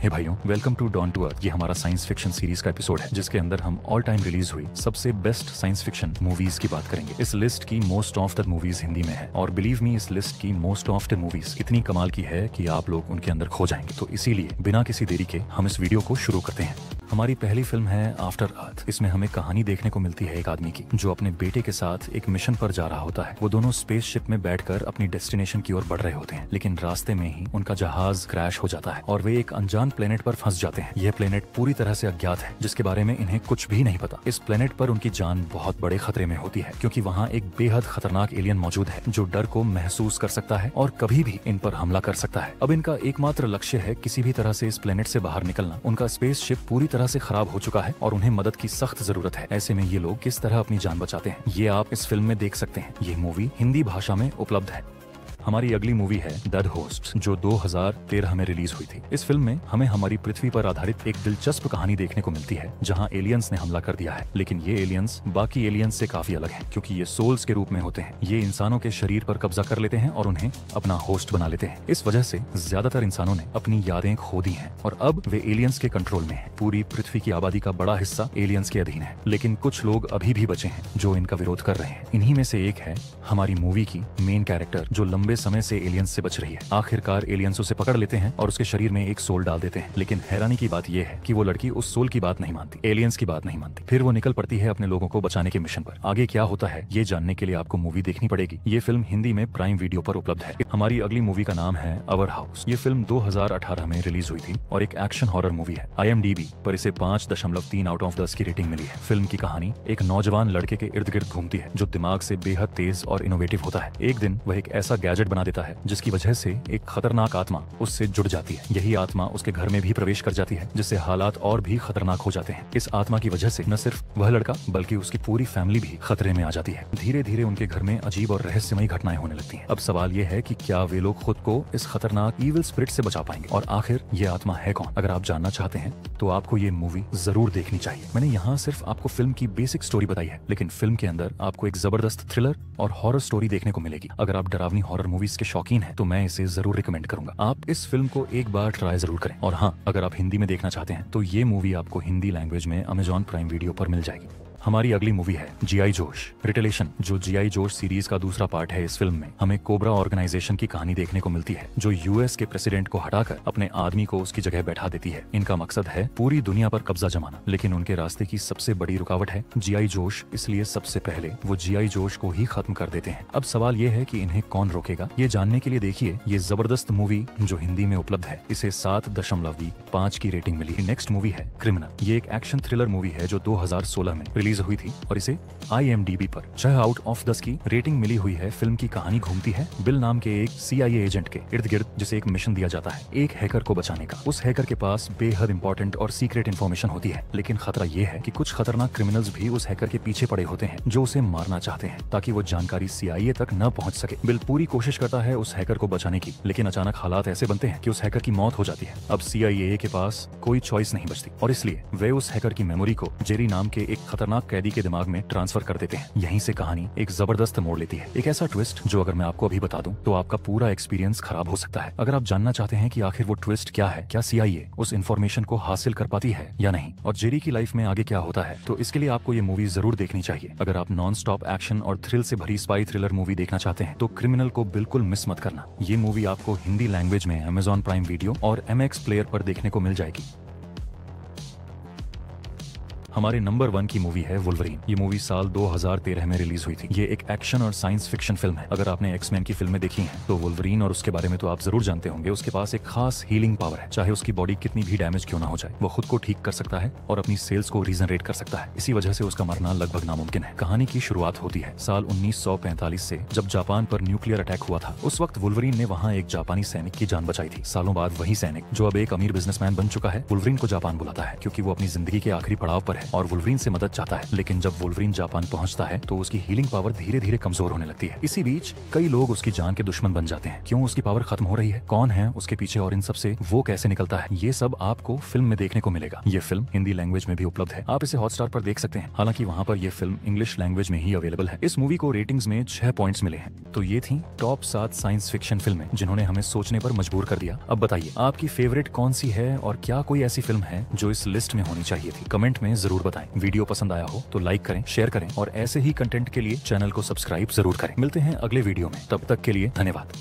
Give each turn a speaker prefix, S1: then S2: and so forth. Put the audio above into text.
S1: हे भाइयों, welcome to Dawn to Earth. ये हमारा साइंस फिक्शन सीरीज का एपिसोड है जिसके अंदर हम ऑल टाइम रिलीज हुई सबसे बेस्ट साइंस फिक्शन मूवीज की बात करेंगे। इस लिस्ट की most of the movies Hindi में है और बिलीव मी, इस लिस्ट की मोस्ट ऑफ द मूवीज इतनी कमाल की है कि आप लोग उनके अंदर खो जाएंगे। तो इसीलिए बिना किसी देरी के हम इस वीडियो को शुरू करते हैं। हमारी पहली फिल्म है आफ्टर अर्थ। इसमें हमें कहानी देखने को मिलती है एक आदमी की जो अपने बेटे के साथ एक मिशन पर जा रहा होता है। वो दोनों स्पेसशिप में बैठकर अपनी डेस्टिनेशन की ओर बढ़ रहे होते हैं, लेकिन रास्ते में ही उनका जहाज क्रैश हो जाता है और वे एक अनजान प्लेनेट पर फंस जाते हैं। यह प्लेनेट पूरी तरह से अज्ञात है, जिसके बारे में इन्हें कुछ भी नहीं पता। इस प्लेनेट पर उनकी जान बहुत बड़े खतरे में होती है, क्योंकि वहाँ एक बेहद खतरनाक एलियन मौजूद है जो डर को महसूस कर सकता है और कभी भी इन पर हमला कर सकता है। अब इनका एकमात्र लक्ष्य है किसी भी तरह से इस प्लेनेट से बाहर निकलना। उनका स्पेसशिप पूरी तरह से खराब हो चुका है और उन्हें मदद की सख्त जरूरत है। ऐसे में ये लोग किस तरह अपनी जान बचाते हैं, ये आप इस फिल्म में देख सकते हैं। ये मूवी हिंदी भाषा में उपलब्ध है। हमारी अगली मूवी है डेड होस्ट, जो 2013 में रिलीज हुई थी। इस फिल्म में हमें हमारी पृथ्वी पर आधारित एक दिलचस्प कहानी देखने को मिलती है जहां एलियंस ने हमला कर दिया है। लेकिन ये एलियंस बाकी एलियंस से काफी अलग हैं, क्योंकि ये सोल्स के रूप में होते हैं। ये इंसानों के शरीर पर कब्जा कर लेते हैं और उन्हें अपना होस्ट बना लेते हैं। इस वजह से ज्यादातर इंसानों ने अपनी यादें खो दी हैं और अब वे एलियंस के कंट्रोल में हैं। पूरी पृथ्वी की आबादी का बड़ा हिस्सा एलियंस के अधीन है, लेकिन कुछ लोग अभी भी बचे हैं जो इनका विरोध कर रहे हैं। इन्हीं में से एक है हमारी मूवी की मेन कैरेक्टर, जो लंबे समय से एलियंस से बच रही है। आखिरकार एलियंस उसे पकड़ लेते हैं और उसके शरीर में एक सोल डाल देते हैं। लेकिन हैरानी की बात यह है कि वो लड़की उस सोल की बात नहीं मानती, एलियंस की बात नहीं मानती। फिर वो निकल पड़ती है अपने लोगों को बचाने के मिशन पर। आगे क्या होता है ये जानने के लिए आपको मूवी देखनी पड़ेगी। ये फिल्म हिंदी में प्राइम वीडियो पर उपलब्ध है। हमारी अगली मूवी का नाम है अवर हाउस। ये फिल्म 2018 में रिलीज हुई थी और एक एक्शन हॉरर मूवी है। IMDb पर इसे 5.3 आउट ऑफ 10 की रेटिंग मिली है। फिल्म की कहानी एक नौजवान लड़के के इर्द गिर्द घूमती है जो दिमाग से बेहद तेज और इनोवेटिव होता है। एक दिन वह एक ऐसा गैजेट बना देता है जिसकी वजह से एक खतरनाक आत्मा उससे जुड़ जाती है। यही आत्मा उसके घर में भी प्रवेश कर जाती है, जिससे हालात और भी खतरनाक हो जाते हैं। इस आत्मा की वजह से न सिर्फ वह लड़का बल्कि उसकी पूरी फैमिली भी खतरे में आ जाती है। धीरे धीरे उनके घर में अजीब और रहस्यमयी घटनाएं होने लगती हैं। अब सवाल यह है कि क्या वे लोग खुद को इस खतरनाक ईविल स्पिरिट से बचा पाएंगे, और आखिर ये आत्मा है कौन? अगर आप जानना चाहते हैं तो आपको ये मूवी जरूर देखनी चाहिए। मैंने यहाँ सिर्फ आपको फिल्म की बेसिक स्टोरी बताई है, लेकिन फिल्म के अंदर आपको एक जबरदस्त थ्रिलर और हॉरर स्टोरी देखने को मिलेगी। अगर आप डरावनी हॉरर मूवीज के शौकीन हैं तो मैं इसे जरूर रिकमेंड करूंगा। आप इस फिल्म को एक बार ट्राई जरूर करें। और हाँ, अगर आप हिंदी में देखना चाहते हैं तो ये मूवी आपको हिंदी लैंग्वेज में अमेजॉन प्राइम वीडियो पर मिल जाएगी। हमारी अगली मूवी है GI जोश रिटेलेशन, जो GI जोश सीरीज का दूसरा पार्ट है। इस फिल्म में हमें कोबरा ऑर्गेनाइजेशन की कहानी देखने को मिलती है जो US के प्रेसिडेंट को हटाकर अपने आदमी को उसकी जगह बैठा देती है। इनका मकसद है पूरी दुनिया पर कब्जा जमाना, लेकिन उनके रास्ते की सबसे बड़ी रुकावट है GI जोश। इसलिए सबसे पहले वो GI जोश को ही खत्म कर देते हैं। अब सवाल ये है कि इन्हें कौन रोकेगा। ये जानने के लिए देखिए ये जबरदस्त मूवी जो हिंदी में उपलब्ध है। इसे 7.5 की रेटिंग मिली। नेक्स्ट मूवी है क्रिमिनल। ये एक एक्शन थ्रिलर मूवी है जो 2016 में रिलीज हुई थी और इसे IMDb पर 6 आउट ऑफ 10 की रेटिंग मिली हुई है। फिल्म की कहानी घूमती है बिल नाम के एक CIA एजेंट के इर्द गिर्द, जिसे एक मिशन दिया जाता है एक हैकर को बचाने का। उस हैकर के पास बेहद इंपॉर्टेंट और सीक्रेट इन्फॉर्मेशन होती है, लेकिन खतरा ये है कि कुछ खतरनाक क्रिमिनल्स भी उस हैकर के पीछे पड़े होते हैं जो उसे मारना चाहते हैं ताकि वो जानकारी CIA तक न पहुंच सके। बिल पूरी कोशिश करता है उस हैकर को बचाने की, लेकिन अचानक हालात ऐसे बनते हैं कि उस हैकर की मौत हो जाती है। अब CIA के पास कोई चॉइस नहीं बचती और इसलिए वे उस हैकर की मेमोरी को जेरी नाम के एक खतरनाक कैदी के दिमाग में ट्रांसफर कर देते हैं। यहीं से कहानी एक जबरदस्त मोड़ लेती है। एक ऐसा ट्विस्ट जो अगर मैं आपको अभी बता दूं तो आपका पूरा एक्सपीरियंस खराब हो सकता है। अगर आप जानना चाहते हैं कि आखिर वो ट्विस्ट क्या है, क्या CIA उस इन्फॉर्मेशन को हासिल कर पाती है या नहीं, और जेरी की लाइफ में आगे क्या होता है, तो इसके लिए आपको ये मूवी जरूर देखनी चाहिए। अगर आप नॉन स्टॉप एक्शन और थ्रिल से भरी स्पाई थ्रिलर मूवी देखना चाहते हैं तो क्रिमिनल को बिल्कुल मिस मत करना। ये मूवी आपको हिंदी लैंग्वेज में अमेजॉन प्राइम वीडियो और MX प्लेयर पर देखने को मिल जाएगी। हमारे नंबर 1 की मूवी है वुल्वरीन। ये मूवी साल 2013 में रिलीज हुई थी। ये एक एक्शन और साइंस फिक्शन फिल्म है। अगर आपने एक्समैन की फिल्में देखी हैं तो वुल्वरीन और उसके बारे में तो आप जरूर जानते होंगे। उसके पास एक खास हीलिंग पावर है। चाहे उसकी बॉडी कितनी भी डैमेज क्यों ना हो जाए, वो खुद को ठीक कर सकता है और अपनी सेल्स को रीजनरेट कर सकता है। इसी वजह से उसका मरना लगभग नामुमकिन है। कहानी की शुरुआत होती है साल 1945 से, जब जापान पर न्यूक्लियर अटैक हुआ था। उस वक्त वुल्वरीन ने वहाँ एक जापानी सैनिक की जान बचाई थी। सालों बाद वही सैनिक, जो अब एक अमीर बिजनेसमैन बन चुका है, वुल्वरीन को जापान बुलाता है क्योंकि वो अपनी जिंदगी के आखिरी पड़ाव पर है। और वुल्वरीन से मदद चाहता है। लेकिन जब वुल्वरीन जापान पहुंचता है तो उसकी हीलिंग पावर धीरे धीरे कमजोर होने लगती है। इसी बीच कई लोग उसकी जान के दुश्मन बन जाते हैं। क्यों उसकी पावर खत्म हो रही है, कौन है उसके पीछे और इन सब से वो कैसे निकलता है, ये सब आपको फिल्म में देखने को मिलेगा। ये फिल्म हिंदी लैंग्वेज में भी उपलब्ध है, आप इसे हॉटस्टार पर देख सकते हैं। हालांकि वहाँ पर यह फिल्म इंग्लिश लैंग्वेज में ही अवेलेबल है। इस मूवी को रेटिंग्स में 6 पॉइंट्स मिले हैं। तो ये थी टॉप 7 साइंस फिक्शन फिल्में जिन्होंने हमें सोचने पर मजबूर कर दिया। अब बताइए आपकी फेवरेट कौन सी है और क्या कोई ऐसी फिल्म है जो इस लिस्ट में होनी चाहिए थी। कमेंट में जरूर बताएं। वीडियो पसंद आया हो तो लाइक करें, शेयर करें और ऐसे ही कंटेंट के लिए चैनल को सब्सक्राइब जरूर करें। मिलते हैं अगले वीडियो में, तब तक के लिए धन्यवाद।